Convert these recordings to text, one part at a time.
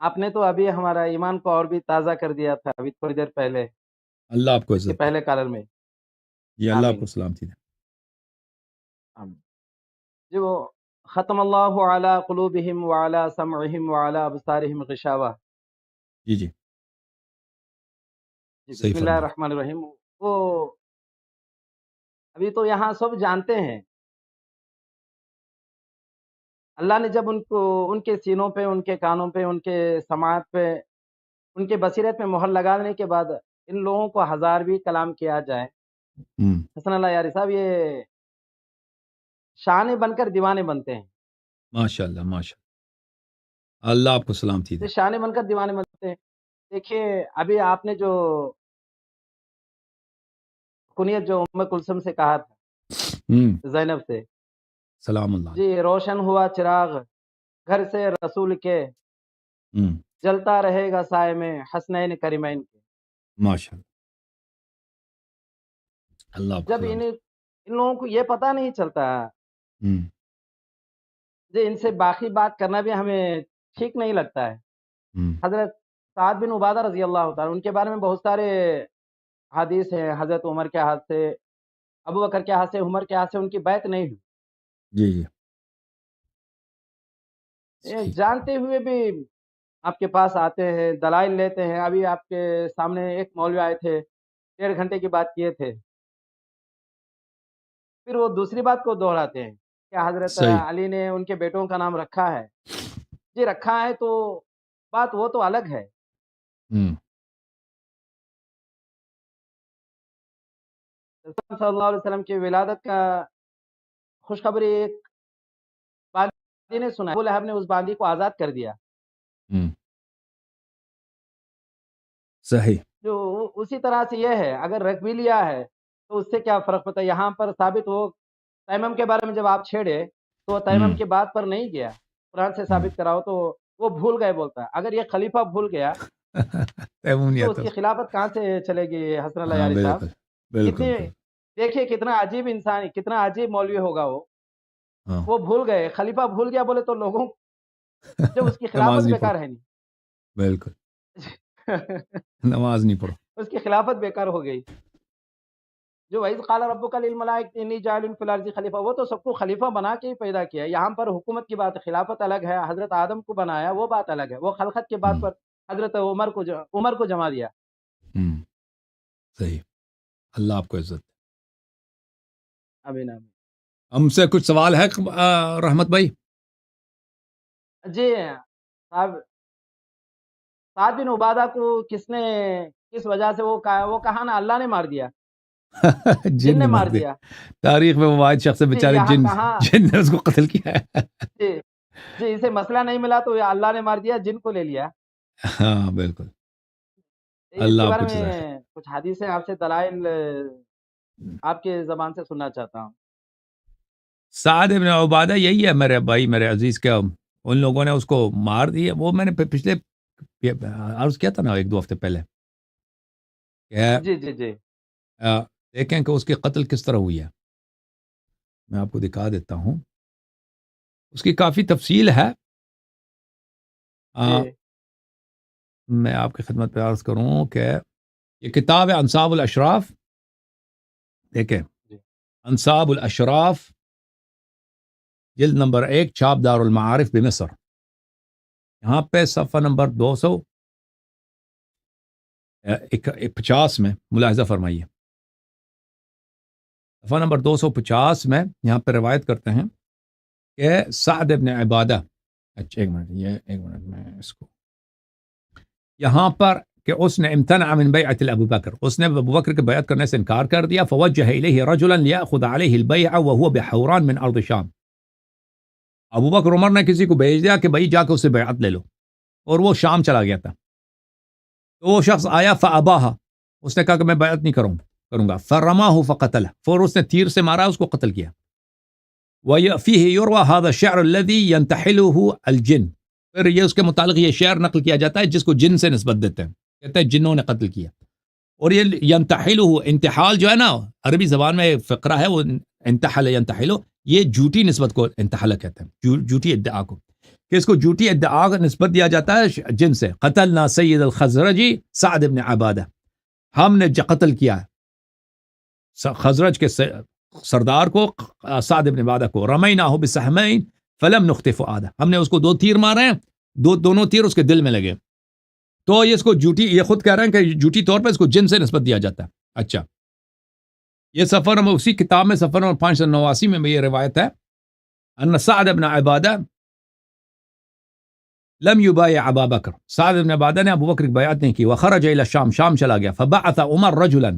آپ نے تو ابھی ہمارا ایمان کو اور بھی تازہ کر دیا تھا ابھی تھوڑی دیر پہلے، اللہ آپ کو اس کے عزت دے. پہلے کالر میں. یہ اللہ آپ آمین کو سلامتی دے. آمین. جی وہ ختم اللہ علی قلوبہم وعلی سمعہم وعلی ابصارہم غشاوہ. جی جی جی صحیح بسم اللہ فرمایا. الرحمن الرحیم. وہ ابھی تو یہاں سب جانتے ہیں، اللہ نے جب ان کو ان کے سینوں پہ، ان کے کانوں پہ، ان کے سماعت پہ، ان کے بصیرت میں مہر لگانے کے بعد ان لوگوں کو ہزار بھی کلام کیا جائے، ہوں حسن اللہ یاری صاحب، یہ شانے بن کر دیوانے بنتے ہیں. ماشاء اللہ ماشاء اللہ. اللہ آپ کو سلامتی دے. یہ شانے بن کر دیوانے بنتے ہیں. دیکھیے ابھی آپ نے جو کنیت جو ام کلثوم سے کہا تھا، زینب سے، سلام اللہ علیہ. جی روشن ہوا چراغ گھر سے رسول کے، جلتا رہے گا سائے میں حسنین کریمین کے. ماشاء اللہ. اللہ آپ کو جب سلامتی. ان لوگوں کو یہ پتہ نہیں چلتا، ہوں جی ان سے باقی بات کرنا بھی ہمیں ٹھیک نہیں لگتا ہے. ہوں حضرت سعد بن عبادہ رضی اللہ تعالیٰ، ان کے بارے میں بہت سارے حدیث ہیں. حضرت عمر کے ہاتھ سے، ابو بکر کے ہاتھ سے، عمر کے ہاتھ سے ان کی بیعت نہیں ہوئی. جی جی یہ صحیح. جانتے ہوئے بھی آپ کے پاس آتے ہیں، دلائل لیتے ہیں. ابھی آپ کے سامنے ایک مولوی آئے تھے، 1.5 گھنٹے کی بات کیے تھے، پھر وہ دوسری بات کو دہراتے ہیں کہ حضرت صحیح. علی نے ان کے بیٹوں کا نام رکھا ہے. جی رکھا ہے تو بات وہ تو الگ ہے. ہوں رسول صلی اللہ علیہ وسلم کی ولادت کا خوشخبری ایک باندی نے سنا. ابو لہب نے اس باندی کو آزاد کر دیا. ہوں صحیح. جو اسی طرح سے یہ ہے، اگر رکھ بھی لیا ہے تو اس سے کیا فرق پڑتا ہے. یہاں پر ثابت ہو، تیمم کے بارے میں جب آپ چھیڑے تو تیمم کی بات پر نہیں گیا، قرآن سے ثابت کراؤ تو وہ بھول گئے بولتا ہے. اگر یہ خلیفہ بھول گیا تیمم نہیں تو اس آتا کی اس کو. خلافت کہاں سے چلے گی حسن اللہ ہاں یاری صاحب. بالکل بالکل کتنی بالکل. دیکھیے کتنا عجیب انسان، کتنا عجیب مولوی ہوگا ہاں وہ بھول گئے. خلیفہ بھول گیا بولے تو لوگوں جب اس کی نماز خلافت نہیں پڑھو. بیکار ہے بالکل نہیں. نماز نہیں پڑھو. اس کی خلافت بیکار ہو گئی. جو وَإِذْ قَالَ رَبُّكَ لِلْمَلَائِكَةِ إِنِّي جَاعِلٌ فِي الْأَرْضِ خلیفہ، وہ تو سب کو خلیفہ بنا کے ہی پیدا کیا. یہاں پر حکومت کی بات، خلافت الگ ہے. حضرت آدم کو بنایا وہ بات الگ ہے. وہ خلقت کے بات ہوں پر حضرت عمر کو جما دیا. ہوں صحیح. اللہ آپ کو عزت. امین امین. ہم سے کچھ سوال ہے رحمت بھائی؟ جی صاحب، سعد بن عبادہ کو کس وجہ سے وہ کہا نا اللہ نے مار دیا، جن جن نے نے مار مار دیا. دیا. تاریخ میں وہ واحد شخص ہے جی بیچارے، یہاں جن کہاں، جن نے اس کو قتل کیا ہے. جی جی اسے مسئلہ نہیں ملا تو اللہ نے مار دیا، جن کو لے لیا. ہاں بالکل. اس اللہ کے آپ بارے کو جزائے خیر. میں کچھ حدیثیں آپ سے دلائل آپ کے زبان سے سننا چاہتا ہوں. سعد ابن عبادہ یہی ہے میرے بھائی، میرے عزیز. کیا ان لوگوں نے اس کو مار دیا؟ وہ میں نے پچھلے عرض کیا تھا نا 1-2 ہفتے پہلے کہ جی جی جی دیکھیں کہ اس کی قتل کس طرح ہوئی ہے. میں آپ کو دکھا دیتا ہوں، اس کی کافی تفصیل ہے. جی میں آپ کی خدمت پہ عرض کروں کہ یہ کتاب ہے انصاب الاشراف. دیکھیں، جی انصاب الاشراف جلد نمبر 1، چھاپ دار المعارف بمصر. یہاں پہ صفحہ نمبر 250 میں ملاحظہ فرمائیے. صفحہ نمبر 250 میں یہاں پہ روایت کرتے ہیں کہ سعد ابن عبادہ، اچھا ایک منٹ میں اس کو یہاں پر کہ اس نے امتنع من بیعت ابو بکر، اس نے ابو بکر کے بیعت کرنے سے انکار کر دیا. فوجہ الیہ رجلا لیاخذ علیہ البیع وهو بحوران من ارض شام. ابو بکر عمر نے کسی کو بھیج دیا کہ بھائی جا کے اس سے بیعت لے لو، اور وہ شام چلا گیا تھا. تو وہ شخص آیا فاباها، اس نے کہا کہ میں بیعت نہیں کروں گا. فرماه فقتله، پھر اس نے تیر سے مارا، اس کو قتل کیا. وفيه يروى هذا الشعر الذي ينتحله الجن، پھر یہ اس کے متعلق یہ شعر نقل کیا جاتا ہے جس کو جن سے نسبت دیتے ہیں، کہتے ہیں جنوں نے قتل کیا. اور یہ ینتحلہ، انتحال جو ہے نا عربی زبان میں فقرہ ہے، وہ انتحل ینتحلو، یہ جھوٹی نسبت کو انتحال کہتے ہیں، جھوٹی ادعا کو. کہ اس کو جھوٹی ادعا کا نسبت دیا جاتا ہے جن سے قتلنا سید الخزرجی سعد بن عبادہ، ہم نے قتل کیا ہے خزرج کے سردار کو سعد بن عبادہ کو، رمینا بسہمین فلم نخطف آدھا، ہم نے اس کو 2 تیر مارے ہیں، دونوں تیر اس کے دل میں لگے. تو یہ اس کو جھوٹی، یہ خود کہہ رہے ہیں کہ جھوٹی طور پہ اس کو جن سے نسبت دیا جاتا ہے. اچھا، یہ صفحہ نمبر اسی کتاب میں صفحہ نمبر 589 میں یہ روایت ہے ان سعد بن عبادہ لم یبایع ابا بکر، سعد بن عبادہ نے ابو بکر کی بیعت نہیں کی. وخرج الى الشام، شام چلا گیا. فبعث عمر رجلا،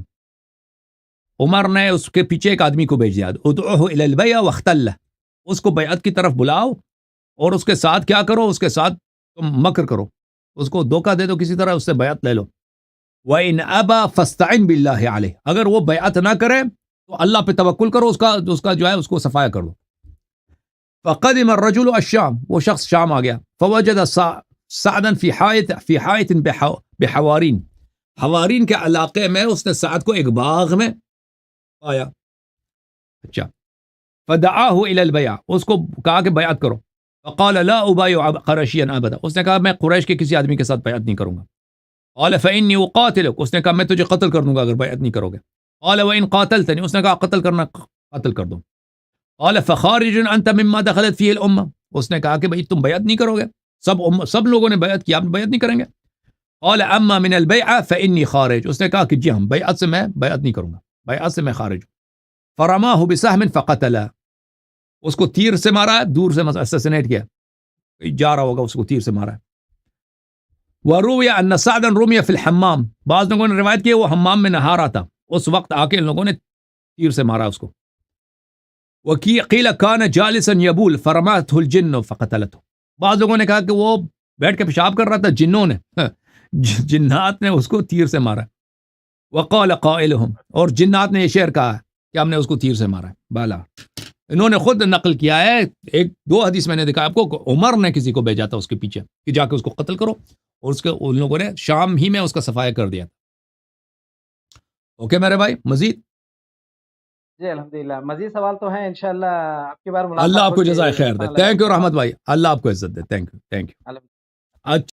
عمر نے اس کے پیچھے ایک آدمی کو بھیج دیا. ادعوه الى البیع واختله، اس کو بیعت کی طرف بلاؤ اور اس کے ساتھ کیا کرو، اس کے ساتھ تم مکر کرو، اس کو دھوکہ دے دو کسی طرح، اس سے بیعت لے لو. وَإِنْ أَبَى فَاسْتَعِنْ بِاللَّهِ عَلَيْهِ، اگر وہ بیعت نہ کرے تو اللہ پہ توکل کرو، اس کا جو ہے اس کو صفایا کر دو. فقدم الرجل الشام، وہ شخص شام آ گیا. فوجد سعدا فی حائط بحوارین، حوارین کے علاقے میں اس نے سعد کو ایک باغ میں پایا. اچھا، فدعاہ الی البیع، اس کو کہا کہ بیعت کرو. فقال لا ابایع قرشیا ابدا، اس نے کہا میں قریش کے کسی آدمی کے ساتھ بیعت نہیں کروں گا. قال فانی اقاتلک، اس نے کہا میں تجھے قتل کر دوں گا اگر بیعت نہیں کرو گے. قال وان قاتلتنی، اس نے کہا قتل کرنا، قتل کر دو. قال فخارج انت مما دخلت فيه الامه، اس نے کہا کہ بھئی تم بیعت نہیں کرو گے، سب لوگوں نے بیعت کیا، آپ بیعت نہیں کریں گے. قال اما من البیع فانی خارج، اس نے کہا کہ جی ہم بیعت سے میں بیعت نہیں کروں گا، بیعت سے میں خارج ہوں. فرماه بسهم فقتله، اس کو تیر سے مارا ہے، دور سے اسسینیٹ کیا، جا رہا ہوگا اس کو تیر سے مارا ہے. وروي ان سعدا رمي في الحمام، بعض لوگوں نے روایت کی وہ حمام میں نہا رہا تھا، اس وقت آ کے ان لوگوں نے تیر سے مارا اس کو. وقیل کان جالسا یبول فرماته الجن فقتلته، بعض لوگوں نے کہا کہ وہ بیٹھ کے پیشاب کر رہا تھا، جنوں نے جنات نے اس کو تیر سے مارا. وقال قائلهم، اور جنات نے یہ شعر کہا کہ ہم نے اس کو تیر سے مارا. بالا انہوں نے خود نقل کیا ہے، 1-2 حدیث میں نے دکھا آپ کو، عمر نے کسی کو بھیجا تھا اس کے پیچھے کہ جا کے اس کو قتل کرو، اور اس کے ان لوگوں نے شام ہی میں اس کا صفایا کر دیا. اوکے میرے بھائی، مزید جی الحمدللہ مزید سوال تو ہیں انشاءاللہ آپ کی بار ملاقات اللہ آپ کو ہوگی. جزائے خیر دے. تھینک یو رحمت بھائی، اللہ آپ کو عزت دے. Thank you. الحمدللہ.